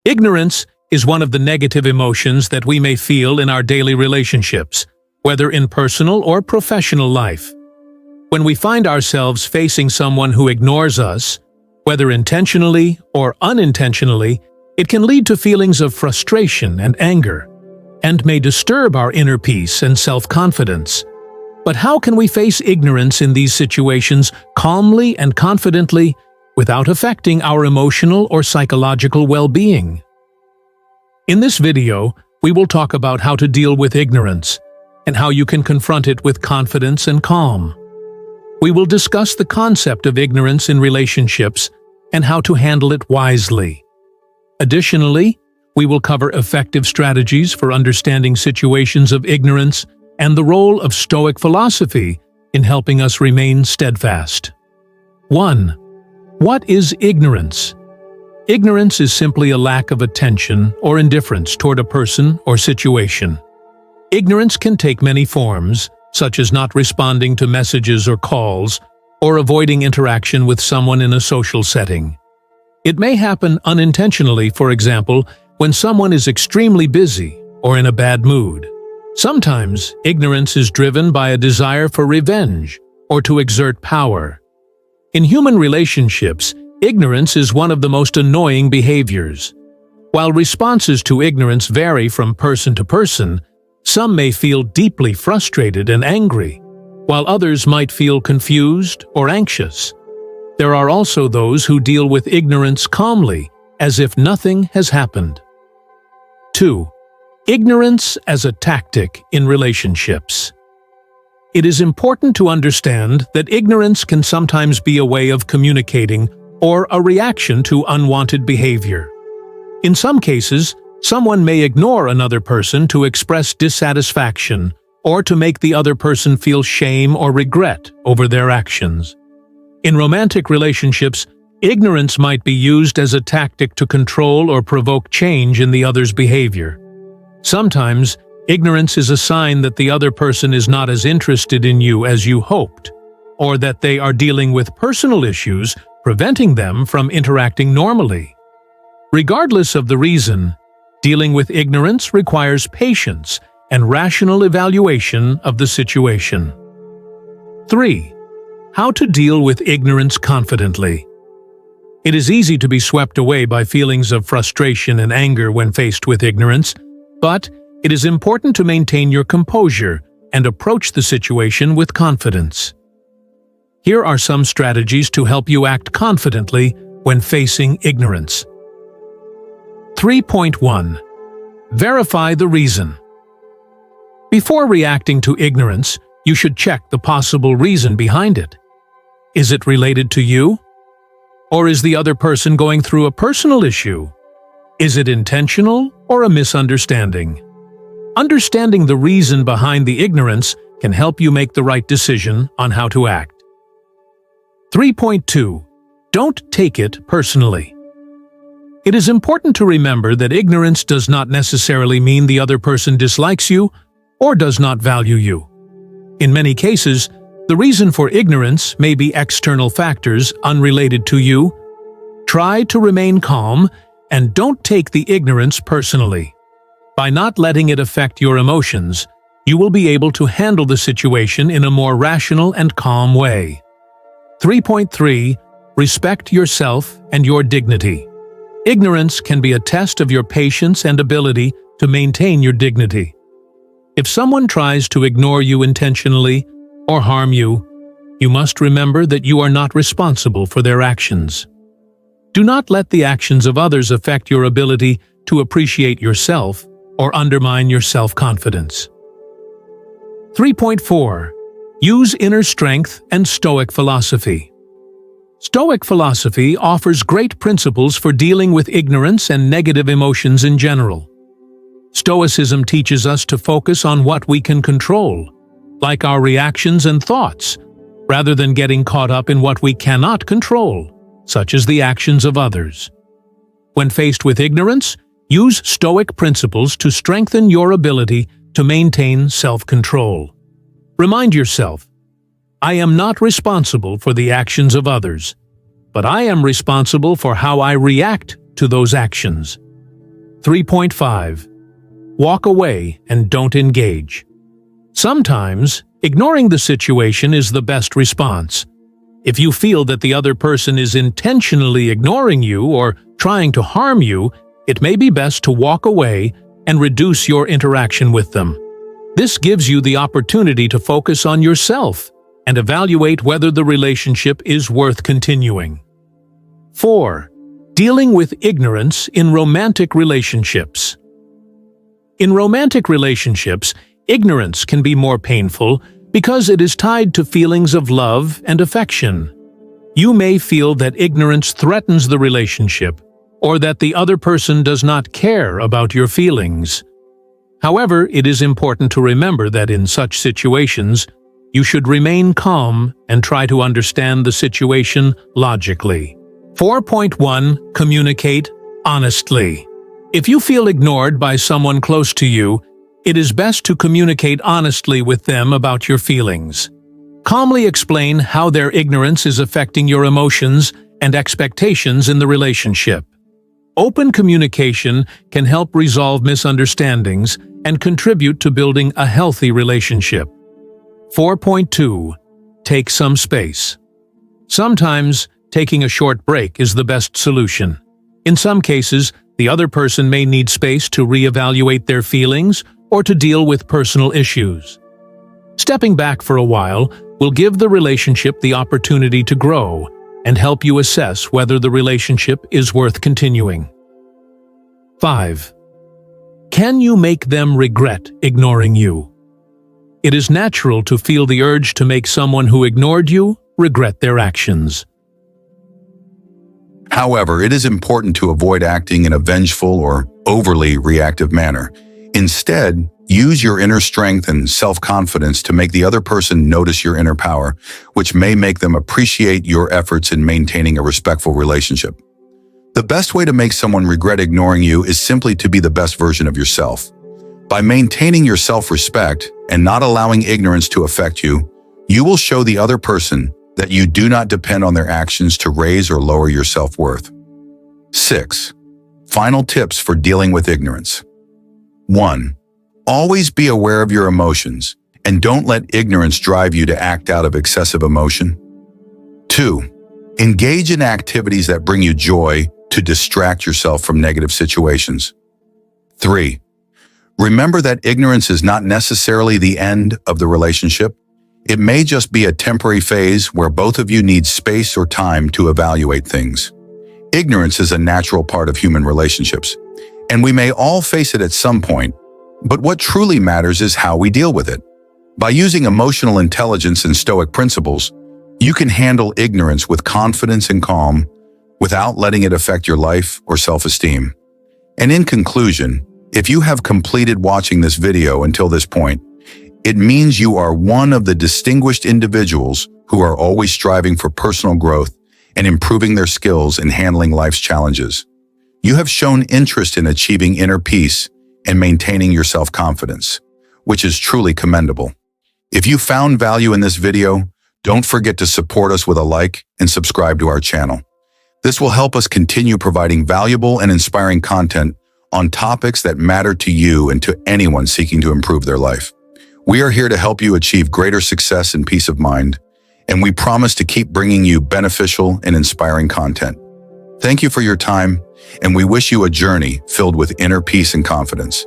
Ignorance is one of the negative emotions that we may feel in our daily relationships, whether in personal or professional life. When we find ourselves facing someone who ignores us, whether intentionally or unintentionally, it can lead to feelings of frustration and anger, and may disturb our inner peace and self-confidence. But how can we face ignorance in these situations calmly and confidently without affecting our emotional or psychological well-being? In this video, we will talk about how to deal with ignorance and how you can confront it with confidence and calm. We will discuss the concept of ignorance in relationships and how to handle it wisely. Additionally, we will cover effective strategies for understanding situations of ignorance and the role of Stoic philosophy in helping us remain steadfast. 1. What is ignorance? Ignorance is simply a lack of attention or indifference toward a person or situation. Ignorance can take many forms, such as not responding to messages or calls, or avoiding interaction with someone in a social setting. It may happen unintentionally, for example, when someone is extremely busy or in a bad mood. Sometimes, ignorance is driven by a desire for revenge or to exert power. In human relationships, ignorance is one of the most annoying behaviors. While responses to ignorance vary from person to person, some may feel deeply frustrated and angry, while others might feel confused or anxious. There are also those who deal with ignorance calmly, as if nothing has happened. 2. Ignorance as a tactic in relationships. It is important to understand that ignorance can sometimes be a way of communicating or a reaction to unwanted behavior. In some cases, someone may ignore another person to express dissatisfaction or to make the other person feel shame or regret over their actions. In romantic relationships, ignorance might be used as a tactic to control or provoke change in the other's behavior. Sometimes, ignorance is a sign that the other person is not as interested in you as you hoped, or that they are dealing with personal issues preventing them from interacting normally. Regardless of the reason, dealing with ignorance requires patience and rational evaluation of the situation. 3. How to deal with ignorance confidently. It is easy to be swept away by feelings of frustration and anger when faced with ignorance, but it is important to maintain your composure and approach the situation with confidence. Here are some strategies to help you act confidently when facing ignorance. 3.1. Verify the reason. Before reacting to ignorance, you should check the possible reason behind it. Is it related to you? Or is the other person going through a personal issue? Is it intentional or a misunderstanding? Understanding the reason behind the ignorance can help you make the right decision on how to act. 3.2. Don't take it personally. It is important to remember that ignorance does not necessarily mean the other person dislikes you or does not value you. In many cases, the reason for ignorance may be external factors unrelated to you. Try to remain calm and don't take the ignorance personally. By not letting it affect your emotions, you will be able to handle the situation in a more rational and calm way. 3.3. Respect yourself and your dignity. Ignorance can be a test of your patience and ability to maintain your dignity. If someone tries to ignore you intentionally or harm you, you must remember that you are not responsible for their actions. Do not let the actions of others affect your ability to appreciate yourself or undermine your self-confidence. 3.4. Use inner strength and Stoic philosophy. Stoic philosophy offers great principles for dealing with ignorance and negative emotions in general. Stoicism teaches us to focus on what we can control, like our reactions and thoughts, rather than getting caught up in what we cannot control, such as the actions of others. When faced with ignorance, use Stoic principles to strengthen your ability to maintain self-control. Remind yourself, I am not responsible for the actions of others, but I am responsible for how I react to those actions. 3.5. Walk away and don't engage. Sometimes, ignoring the situation is the best response. If you feel that the other person is intentionally ignoring you or trying to harm you, it may be best to walk away and reduce your interaction with them. This gives you the opportunity to focus on yourself and evaluate whether the relationship is worth continuing. 4. Dealing with ignorance in romantic relationships. In romantic relationships, ignorance can be more painful because it is tied to feelings of love and affection. You may feel that ignorance threatens the relationship or that the other person does not care about your feelings. However, it is important to remember that in such situations, you should remain calm and try to understand the situation logically. 4.1. Communicate honestly. If you feel ignored by someone close to you, it is best to communicate honestly with them about your feelings. Calmly explain how their ignorance is affecting your emotions and expectations in the relationship. Open communication can help resolve misunderstandings and contribute to building a healthy relationship. 4.2. Take some space. Sometimes, taking a short break is the best solution. In some cases, the other person may need space to reevaluate their feelings or to deal with personal issues. Stepping back for a while will give the relationship the opportunity to grow and help you assess whether the relationship is worth continuing. 5. Can you make them regret ignoring you? It is natural to feel the urge to make someone who ignored you regret their actions. However, it is important to avoid acting in a vengeful or overly reactive manner. Instead, use your inner strength and self-confidence to make the other person notice your inner power, which may make them appreciate your efforts in maintaining a respectful relationship. The best way to make someone regret ignoring you is simply to be the best version of yourself. By maintaining your self-respect and not allowing ignorance to affect you, you will show the other person that you do not depend on their actions to raise or lower your self-worth. 6. Final tips for dealing with ignorance. 1. Always be aware of your emotions and don't let ignorance drive you to act out of excessive emotion. 2. Engage in activities that bring you joy to distract yourself from negative situations. 3. Remember that ignorance is not necessarily the end of the relationship. It may just be a temporary phase where both of you need space or time to evaluate things. Ignorance is a natural part of human relationships, and we may all face it at some point, but what truly matters is how we deal with it. By using emotional intelligence and Stoic principles, you can handle ignorance with confidence and calm without letting it affect your life or self-esteem. And in conclusion, if you have completed watching this video until this point, it means you are one of the distinguished individuals who are always striving for personal growth and improving their skills in handling life's challenges. You have shown interest in achieving inner peace and maintaining your self-confidence, which is truly commendable. If you found value in this video, don't forget to support us with a like and subscribe to our channel. This will help us continue providing valuable and inspiring content on topics that matter to you and to anyone seeking to improve their life. We are here to help you achieve greater success and peace of mind, and we promise to keep bringing you beneficial and inspiring content. Thank you for your time, and we wish you a journey filled with inner peace and confidence.